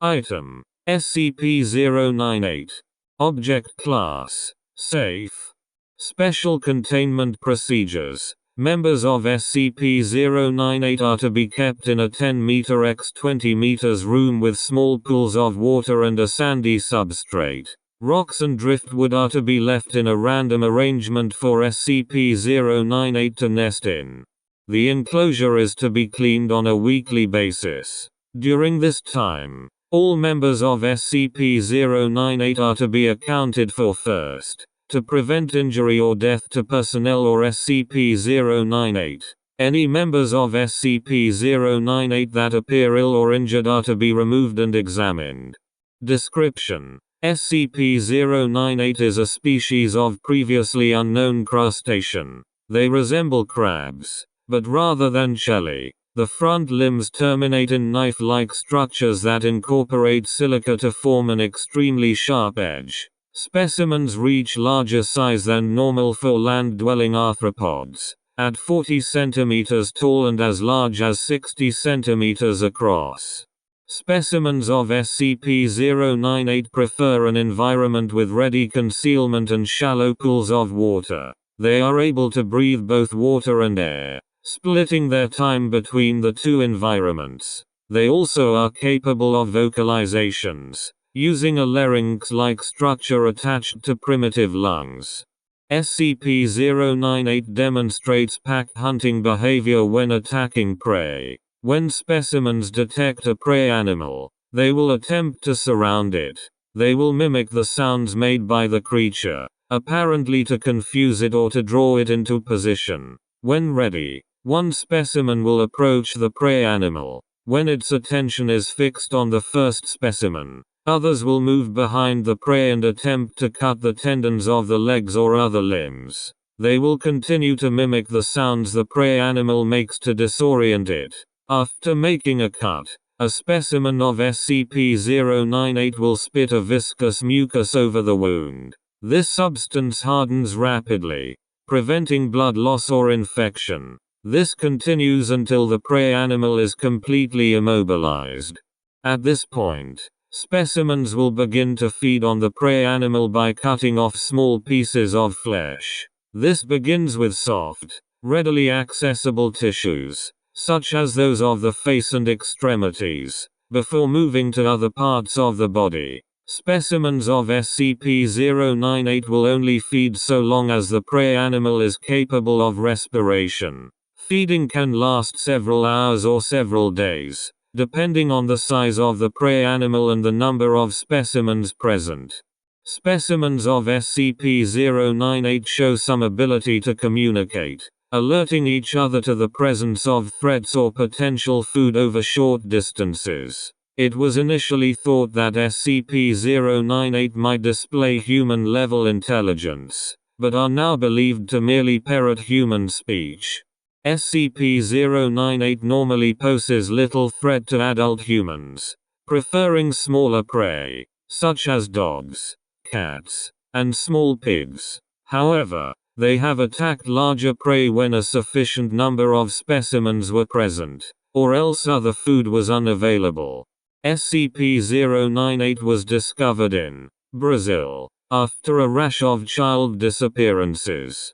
Item: SCP-098. Object Class: Safe. Special Containment Procedures. Members of SCP-098 are to be kept in a 10-meter x 20 meters room with small pools of water and a sandy substrate. Rocks and driftwood are to be left in a random arrangement for SCP-098 to nest in. The enclosure is to be cleaned on a weekly basis. During this time, all members of SCP-098 are to be accounted for first, to prevent injury or death to personnel or SCP-098. Any members of SCP-098 that appear ill or injured are to be removed and examined. Description: SCP-098 is a species of previously unknown crustacean. They resemble crabs, but rather than shelly, the front limbs terminate in knife-like structures that incorporate silica to form an extremely sharp edge. Specimens reach larger size than normal for land-dwelling arthropods, at 40 cm tall and as large as 60 cm across. Specimens of SCP-098 prefer an environment with ready concealment and shallow pools of water. They are able to breathe both water and air, splitting their time between the two environments. They also are capable of vocalizations, using a larynx-like structure attached to primitive lungs. SCP-098 demonstrates pack hunting behavior when attacking prey. When specimens detect a prey animal, they will attempt to surround it. They will mimic the sounds made by the creature, apparently to confuse it or to draw it into position. When ready, one specimen will approach the prey animal. When its attention is fixed on the first specimen, others will move behind the prey and attempt to cut the tendons of the legs or other limbs. They will continue to mimic the sounds the prey animal makes to disorient it. After making a cut, a specimen of SCP-098 will spit a viscous mucus over the wound. This substance hardens rapidly, preventing blood loss or infection. This continues until the prey animal is completely immobilized. At this point, specimens will begin to feed on the prey animal by cutting off small pieces of flesh. This begins with soft, readily accessible tissues, such as those of the face and extremities, before moving to other parts of the body. Specimens of SCP-098 will only feed so long as the prey animal is capable of respiration. Feeding can last several hours or several days, depending on the size of the prey animal and the number of specimens present. Specimens of SCP-098 show some ability to communicate, alerting each other to the presence of threats or potential food over short distances. It was initially thought that SCP-098 might display human-level intelligence, but are now believed to merely parrot human speech. SCP-098 normally poses little threat to adult humans, preferring smaller prey, such as dogs, cats, and small pigs. However, they have attacked larger prey when a sufficient number of specimens were present, or else other food was unavailable. SCP-098 was discovered in Brazil after a rash of child disappearances.